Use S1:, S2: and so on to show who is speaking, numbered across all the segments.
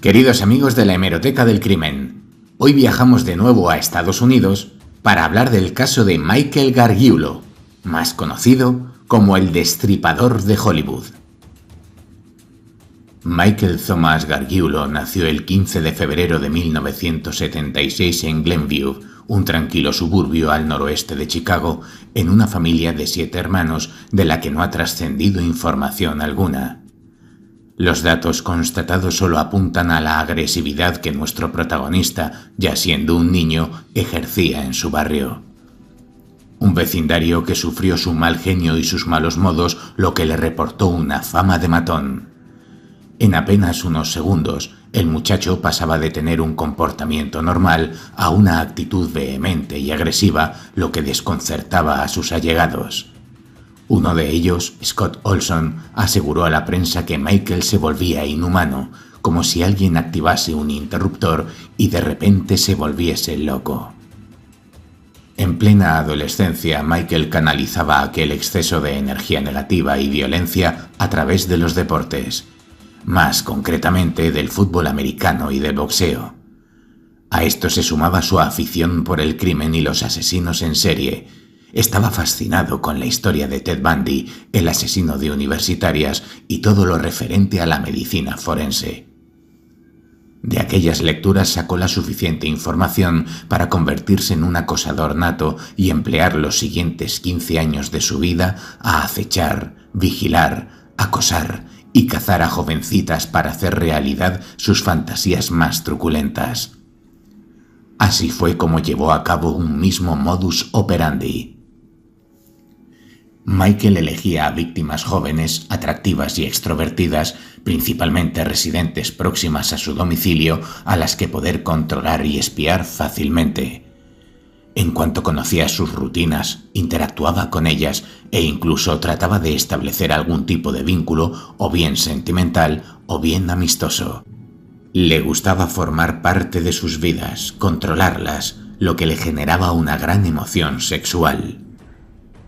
S1: Queridos amigos de la Hemeroteca del Crimen, hoy viajamos de nuevo a Estados Unidos para hablar del caso de Michael Gargiulo, más conocido como el Destripador de Hollywood. Michael Thomas Gargiulo nació el 15 de febrero de 1976 en Glenview, un tranquilo suburbio al noroeste de Chicago, en una familia de 7 hermanos de la que no ha trascendido información alguna. Los datos constatados solo apuntan a la agresividad que nuestro protagonista, ya siendo un niño, ejercía en su barrio. Un vecindario que sufrió su mal genio y sus malos modos, lo que le reportó una fama de matón. En apenas unos segundos, el muchacho pasaba de tener un comportamiento normal a una actitud vehemente y agresiva, lo que desconcertaba a sus allegados. Uno de ellos, Scott Olson, aseguró a la prensa que Michael se volvía inhumano, como si alguien activase un interruptor y de repente se volviese loco. En plena adolescencia, Michael canalizaba aquel exceso de energía negativa y violencia a través de los deportes, más concretamente del fútbol americano y del boxeo. A esto se sumaba su afición por el crimen y los asesinos en serie. Estaba fascinado con la historia de Ted Bundy, el asesino de universitarias, y todo lo referente a la medicina forense. De aquellas lecturas sacó la suficiente información para convertirse en un acosador nato y emplear los siguientes 15 años de su vida a acechar, vigilar, acosar y cazar a jovencitas para hacer realidad sus fantasías más truculentas. Así fue como llevó a cabo un mismo modus operandi. Michael elegía a víctimas jóvenes, atractivas y extrovertidas, principalmente residentes próximas a su domicilio, a las que poder controlar y espiar fácilmente. En cuanto conocía sus rutinas, interactuaba con ellas e incluso trataba de establecer algún tipo de vínculo, o bien sentimental o bien amistoso. Le gustaba formar parte de sus vidas, controlarlas, lo que le generaba una gran emoción sexual.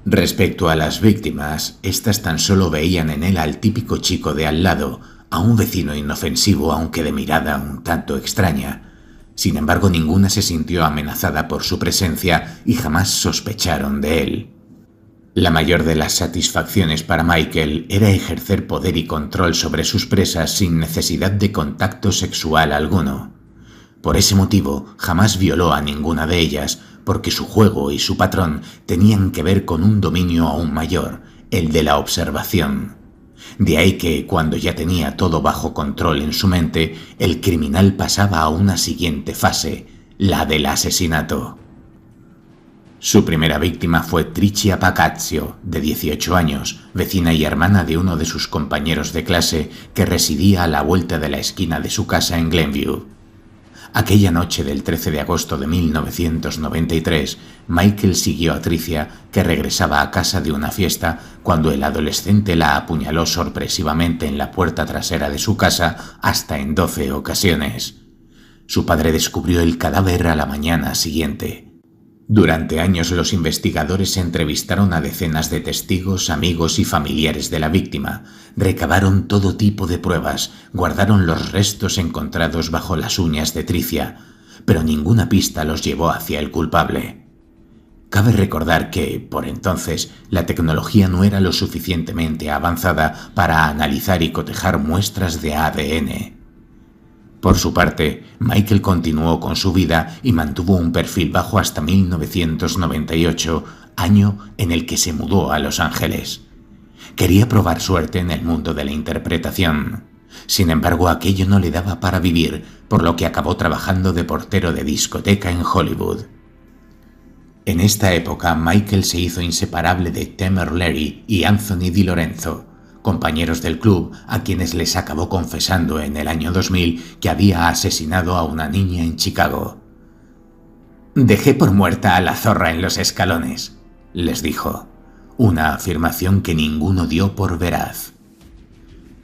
S1: Respecto a las víctimas, estas tan solo veían en él al típico chico de al lado, a un vecino inofensivo aunque de mirada un tanto extraña. Sin embargo, ninguna se sintió amenazada por su presencia y jamás sospecharon de él. La mayor de las satisfacciones para Michael era ejercer poder y control sobre sus presas sin necesidad de contacto sexual alguno. Por ese motivo, jamás violó a ninguna de ellas, porque su juego y su patrón tenían que ver con un dominio aún mayor, el de la observación. De ahí que, cuando ya tenía todo bajo control en su mente, el criminal pasaba a una siguiente fase, la del asesinato. Su primera víctima fue Tricia Pacazio, de 18 años, vecina y hermana de uno de sus compañeros de clase, que residía a la vuelta de la esquina de su casa en Glenview. Aquella noche del 13 de agosto de 1993, Michael siguió a Tricia, que regresaba a casa de una fiesta, cuando el adolescente la apuñaló sorpresivamente en la puerta trasera de su casa hasta en 12 ocasiones. Su padre descubrió el cadáver a la mañana siguiente. Durante años los investigadores entrevistaron a decenas de testigos, amigos y familiares de la víctima, recabaron todo tipo de pruebas, guardaron los restos encontrados bajo las uñas de Tricia, pero ninguna pista los llevó hacia el culpable. Cabe recordar que, por entonces, la tecnología no era lo suficientemente avanzada para analizar y cotejar muestras de ADN. Por su parte, Michael continuó con su vida y mantuvo un perfil bajo hasta 1998, año en el que se mudó a Los Ángeles. Quería probar suerte en el mundo de la interpretación. Sin embargo, aquello no le daba para vivir, por lo que acabó trabajando de portero de discoteca en Hollywood. En esta época, Michael se hizo inseparable de Tamer Leary y Anthony Di Lorenzo, compañeros del club a quienes les acabó confesando en el año 2000 que había asesinado a una niña en Chicago. «Dejé por muerta a la zorra en los escalones», les dijo, una afirmación que ninguno dio por veraz.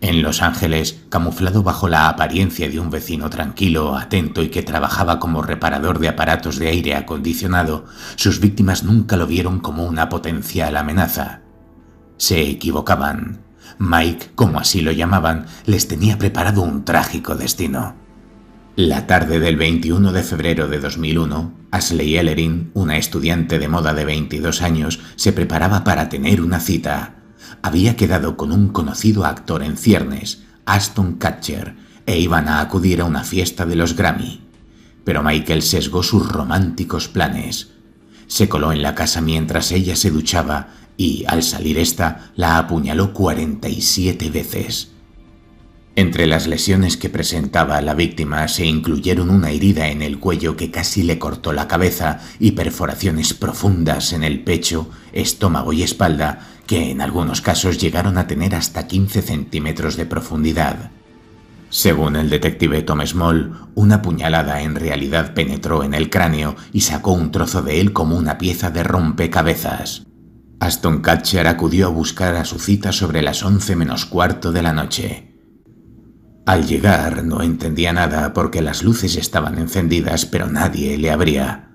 S1: En Los Ángeles, camuflado bajo la apariencia de un vecino tranquilo, atento y que trabajaba como reparador de aparatos de aire acondicionado, sus víctimas nunca lo vieron como una potencial amenaza. Se equivocaban. Mike, como así lo llamaban, les tenía preparado un trágico destino. La tarde del 21 de febrero de 2001, Ashley Ellerin, una estudiante de moda de 22 años, se preparaba para tener una cita. Había quedado con un conocido actor en ciernes, Ashton Kutcher, e iban a acudir a una fiesta de los Grammy. Pero Michael sesgó sus románticos planes. Se coló en la casa mientras ella se duchaba y, al salir esta, la apuñaló 47 veces. Entre las lesiones que presentaba la víctima se incluyeron una herida en el cuello que casi le cortó la cabeza y perforaciones profundas en el pecho, estómago y espalda que en algunos casos llegaron a tener hasta 15 centímetros de profundidad. Según el detective Tom Small, una puñalada en realidad penetró en el cráneo y sacó un trozo de él como una pieza de rompecabezas. Ashton Kutcher acudió a buscar a su cita sobre las 11 menos cuarto de la noche. Al llegar no entendía nada porque las luces estaban encendidas pero nadie le abría.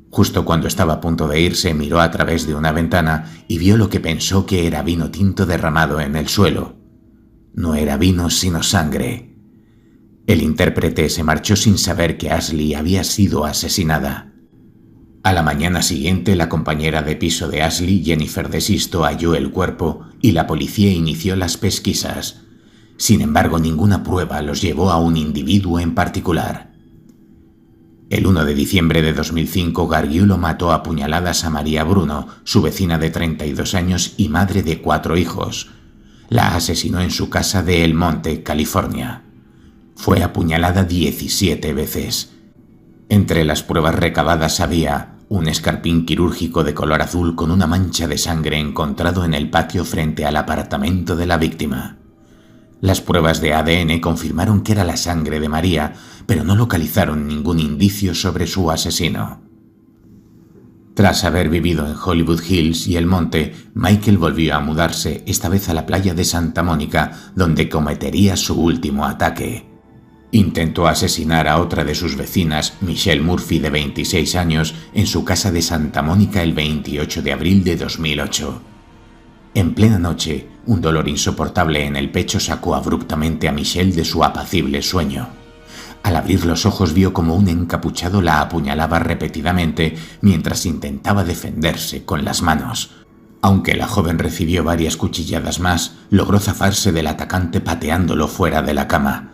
S1: Justo cuando estaba a punto de irse miró a través de una ventana y vio lo que pensó que era vino tinto derramado en el suelo. No era vino sino sangre. El intérprete se marchó sin saber que Ashley había sido asesinada. A la mañana siguiente la compañera de piso de Ashley, Jennifer DeSisto, halló el cuerpo y la policía inició las pesquisas. Sin embargo, ninguna prueba los llevó a un individuo en particular. El 1 de diciembre de 2005, Gargiulo mató a puñaladas a María Bruno, su vecina de 32 años y madre de 4 hijos. La asesinó en su casa de El Monte, California. Fue apuñalada 17 veces. Entre las pruebas recabadas había un escarpín quirúrgico de color azul con una mancha de sangre encontrado en el patio frente al apartamento de la víctima. Las pruebas de ADN confirmaron que era la sangre de María, pero no localizaron ningún indicio sobre su asesino. Tras haber vivido en Hollywood Hills y El Monte, Michael volvió a mudarse, esta vez a la playa de Santa Mónica, donde cometería su último ataque. Intentó asesinar a otra de sus vecinas, Michelle Murphy, de 26 años, en su casa de Santa Mónica el 28 de abril de 2008. En plena noche, un dolor insoportable en el pecho sacó abruptamente a Michelle de su apacible sueño. Al abrir los ojos vio como un encapuchado la apuñalaba repetidamente mientras intentaba defenderse con las manos. Aunque la joven recibió varias cuchilladas más, logró zafarse del atacante pateándolo fuera de la cama.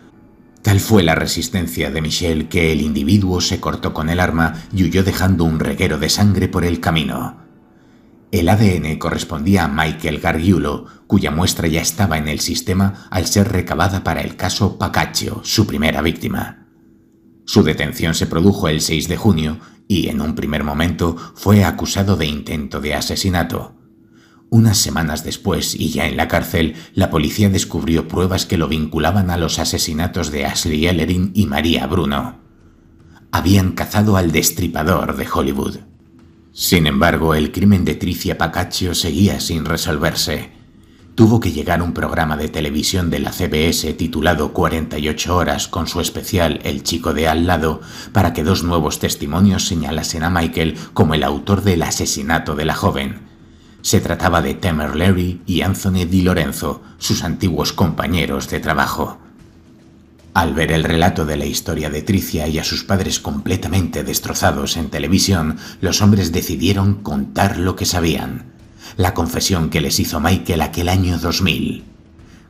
S1: Tal fue la resistencia de Michelle que el individuo se cortó con el arma y huyó dejando un reguero de sangre por el camino. El ADN correspondía a Michael Gargiulo, cuya muestra ya estaba en el sistema al ser recabada para el caso Pacaccio, su primera víctima. Su detención se produjo el 6 de junio y, en un primer momento, fue acusado de intento de asesinato. Unas semanas después, y ya en la cárcel, la policía descubrió pruebas que lo vinculaban a los asesinatos de Ashley Ellerin y María Bruno. Habían cazado al destripador de Hollywood. Sin embargo, el crimen de Tricia Pacaccio seguía sin resolverse. Tuvo que llegar un programa de televisión de la CBS titulado 48 horas con su especial El chico de al lado para que 2 nuevos testimonios señalasen a Michael como el autor del asesinato de la joven. Se trataba de Temer Leary y Anthony Di Lorenzo, sus antiguos compañeros de trabajo. Al ver el relato de la historia de Tricia y a sus padres completamente destrozados en televisión, los hombres decidieron contar lo que sabían. La confesión que les hizo Michael aquel año 2000.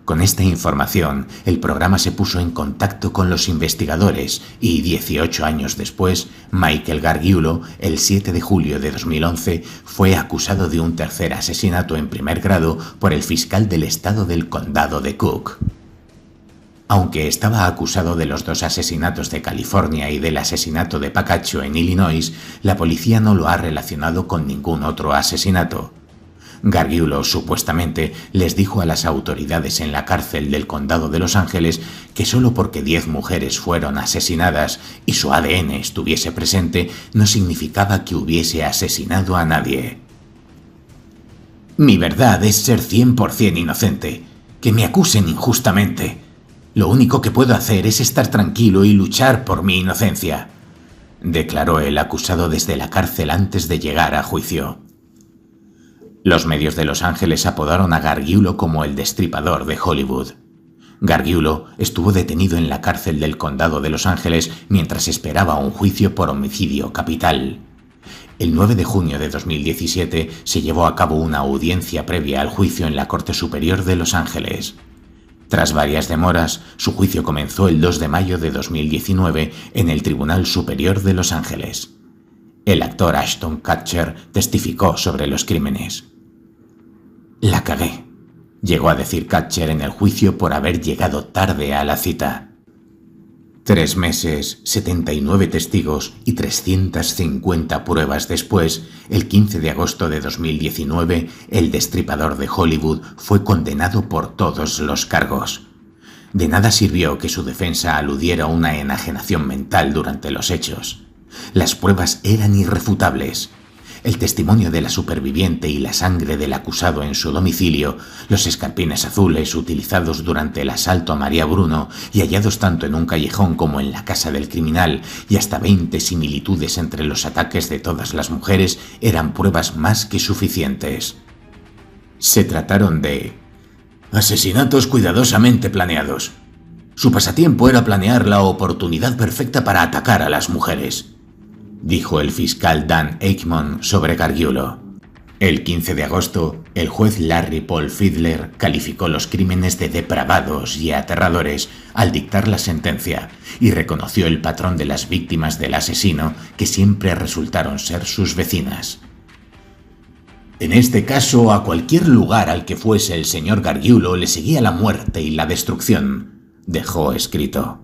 S1: Con esta información, el programa se puso en contacto con los investigadores y 18 años después, Michael Gargiulo, el 7 de julio de 2011, fue acusado de un tercer asesinato en primer grado por el fiscal del estado del condado de Cook. Aunque estaba acusado de los 2 asesinatos de California y del asesinato de Pacaccio en Illinois, la policía no lo ha relacionado con ningún otro asesinato. Gargiulo supuestamente les dijo a las autoridades en la cárcel del condado de Los Ángeles que solo porque 10 mujeres fueron asesinadas y su ADN estuviese presente no significaba que hubiese asesinado a nadie. Mi verdad es ser 100% inocente, que me acusen injustamente. Lo único que puedo hacer es estar tranquilo y luchar por mi inocencia, declaró el acusado desde la cárcel antes de llegar a juicio. Los medios de Los Ángeles apodaron a Gargiulo como el destripador de Hollywood. Gargiulo estuvo detenido en la cárcel del condado de Los Ángeles mientras esperaba un juicio por homicidio capital. El 9 de junio de 2017 se llevó a cabo una audiencia previa al juicio en la Corte Superior de Los Ángeles. Tras varias demoras, su juicio comenzó el 2 de mayo de 2019 en el Tribunal Superior de Los Ángeles. El actor Ashton Kutcher testificó sobre los crímenes. «La cagué», llegó a decir Kutcher en el juicio por haber llegado tarde a la cita. 3 meses, 79 testigos y 350 pruebas después, el 15 de agosto de 2019, el destripador de Hollywood fue condenado por todos los cargos. De nada sirvió que su defensa aludiera a una enajenación mental durante los hechos. Las pruebas eran irrefutables. El testimonio de la superviviente y la sangre del acusado en su domicilio, los escarpines azules utilizados durante el asalto a María Bruno y hallados tanto en un callejón como en la casa del criminal, y hasta 20 similitudes entre los ataques de todas las mujeres eran pruebas más que suficientes. Se trataron de asesinatos cuidadosamente planeados. Su pasatiempo era planear la oportunidad perfecta para atacar a las mujeres, dijo el fiscal Dan Eichmann sobre Gargiulo. El 15 de agosto, el juez Larry Paul Fiedler calificó los crímenes de depravados y aterradores al dictar la sentencia y reconoció el patrón de las víctimas del asesino, que siempre resultaron ser sus vecinas. En este caso, a cualquier lugar al que fuese el señor Gargiulo le seguía la muerte y la destrucción, dejó escrito.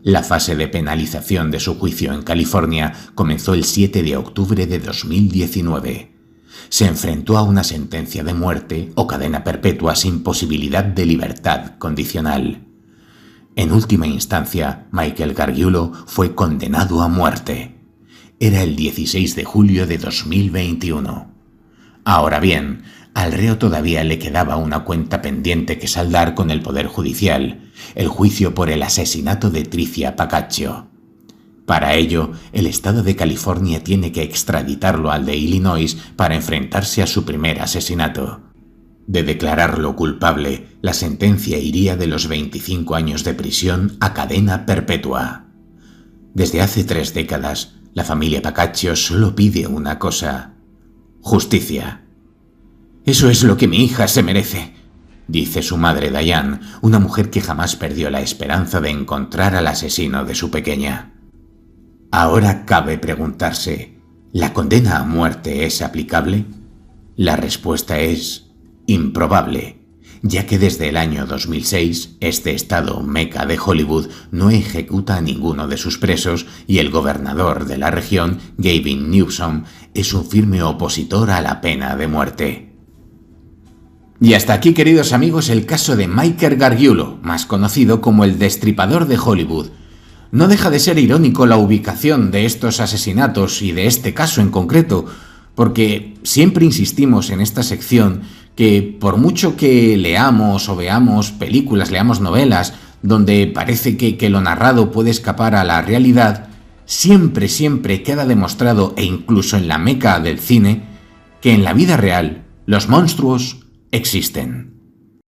S1: La fase de penalización de su juicio en California comenzó el 7 de octubre de 2019. Se enfrentó a una sentencia de muerte o cadena perpetua sin posibilidad de libertad condicional. En última instancia, Michael Gargiulo fue condenado a muerte. Era el 16 de julio de 2021. Ahora bien, al reo todavía le quedaba una cuenta pendiente que saldar con el Poder Judicial, el juicio por el asesinato de Tricia Pacaccio. Para ello, el estado de California tiene que extraditarlo al de Illinois para enfrentarse a su primer asesinato. De declararlo culpable, la sentencia iría de los 25 años de prisión a cadena perpetua. Desde hace 3 décadas, la familia Pacaccio solo pide una cosa: justicia. «Eso es lo que mi hija se merece», dice su madre Diane, una mujer que jamás perdió la esperanza de encontrar al asesino de su pequeña. Ahora cabe preguntarse, ¿la condena a muerte es aplicable? La respuesta es improbable, ya que desde el año 2006 este estado meca de Hollywood no ejecuta a ninguno de sus presos y el gobernador de la región, Gavin Newsom, es un firme opositor a la pena de muerte. Y hasta aquí, queridos amigos, el caso de Michael Gargiulo, más conocido como el destripador de Hollywood. No deja de ser irónico la ubicación de estos asesinatos y de este caso en concreto, porque siempre insistimos en esta sección que por mucho que leamos o veamos películas, leamos novelas, donde parece que lo narrado puede escapar a la realidad, siempre queda demostrado, e incluso en la meca del cine, que en la vida real los monstruos existen.